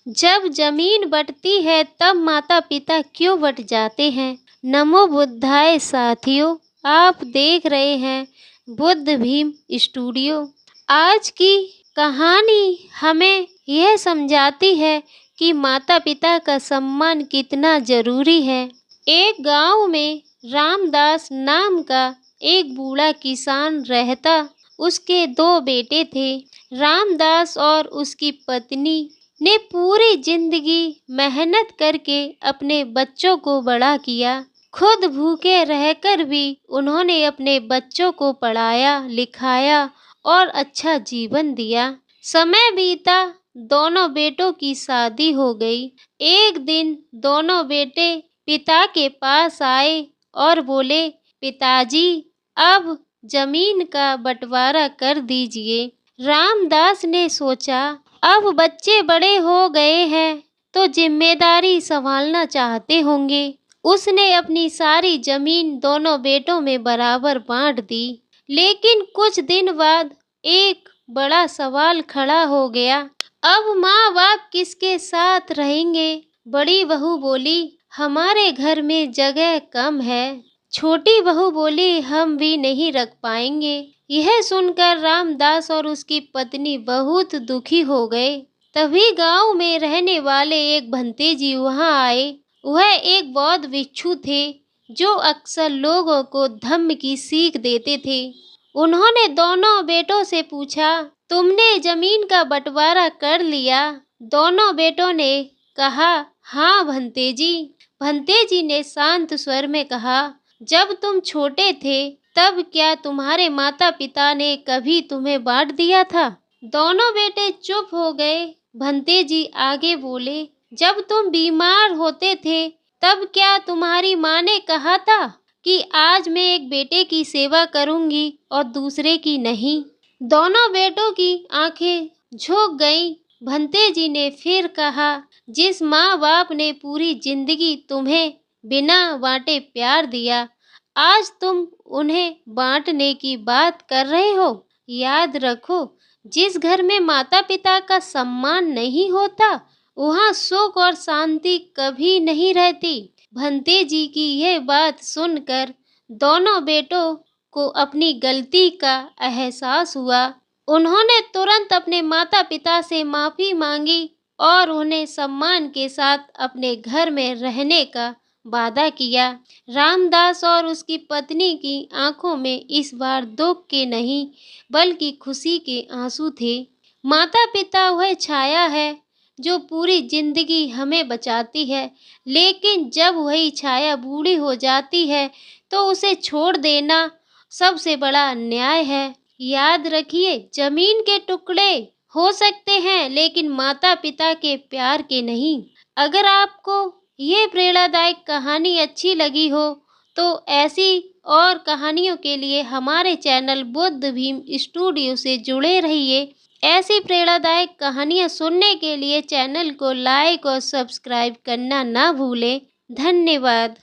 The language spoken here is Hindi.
जब जमीन बँटती है तब माता-पिता क्यों बँट जाते हैं? नमो बुद्धाय साथियों, आप देख रहे हैं बुद्ध भीम स्टूडियो। आज की कहानी हमें यह समझाती है कि माता-पिता का सम्मान कितना ज़रूरी है। एक गांव में रामदास नाम का एक बूढ़ा किसान रहता। उसके 2 बेटे थे। रामदास और उसकी पत्नी ने पूरी जिंदगी मेहनत करके अपने बच्चों को बड़ा किया। खुद भूखे रहकर भी उन्होंने अपने बच्चों को पढ़ाया, लिखाया और अच्छा जीवन दिया। समय बीता, दोनों बेटों की शादी हो गई। एक दिन दोनों बेटे पिता के पास आए और बोले, पिताजी, अब जमीन का बंटवारा कर दीजिए। रामदास ने सोचा, अब बच्चे बड़े हो गए हैं तो जिम्मेदारी संभालना चाहते होंगे। उसने अपनी सारी जमीन दोनों बेटों में बराबर बांट दी। लेकिन कुछ दिन बाद एक बड़ा सवाल खड़ा हो गया। अब माँ बाप किसके साथ रहेंगे? बड़ी बहू बोली, हमारे घर में जगह कम है। छोटी बहू बोली, हम भी नहीं रख पाएंगे। यह सुनकर रामदास और उसकी पत्नी बहुत दुखी हो गए। तभी गांव में रहने वाले एक भंते जी वहां आए। वह एक बौद्ध भिक्षु थे जो अक्सर लोगों को धम्म की सीख देते थे। उन्होंने दोनों बेटों से पूछा, तुमने जमीन का बंटवारा कर लिया? दोनों बेटों ने कहा, हाँ भंते जी। भंते जी ने शांत स्वर में कहा, जब तुम छोटे थे तब क्या तुम्हारे माता पिता ने कभी तुम्हें बांट दिया था? दोनों बेटे चुप हो गए। भंते जी आगे बोले, जब तुम बीमार होते थे तब क्या तुम्हारी माँ ने कहा था कि आज मैं एक बेटे की सेवा करूंगी और दूसरे की नहीं? दोनों बेटों की आंखें झुक गईं। भंते जी ने फिर कहा, जिस माँ बाप ने पूरी जिंदगी तुम्हें बिना बांटे प्यार दिया, आज तुम उन्हें बांटने की बात कर रहे हो। याद रखो, जिस घर में माता पिता का सम्मान नहीं होता वहाँ सुख और शांति कभी नहीं रहती। भंते जी की यह बात सुनकर दोनों बेटों को अपनी गलती का एहसास हुआ। उन्होंने तुरंत अपने माता पिता से माफ़ी मांगी और उन्हें सम्मान के साथ अपने घर में रहने का वादा किया। रामदास और उसकी पत्नी की आंखों में इस बार दुख के नहीं बल्कि खुशी के आंसू थे। माता पिता वह छाया है जो पूरी जिंदगी हमें बचाती है, लेकिन जब वही छाया बूढ़ी हो जाती है तो उसे छोड़ देना सबसे बड़ा अन्याय है। याद रखिए, जमीन के टुकड़े हो सकते हैं लेकिन माता पिता के प्यार के नहीं। अगर आपको ये प्रेरणादायक कहानी अच्छी लगी हो तो ऐसी और कहानियों के लिए हमारे चैनल बुद्ध भीम स्टूडियो से जुड़े रहिए। ऐसी प्रेरणादायक कहानियाँ सुनने के लिए चैनल को लाइक और सब्सक्राइब करना ना भूलें। धन्यवाद।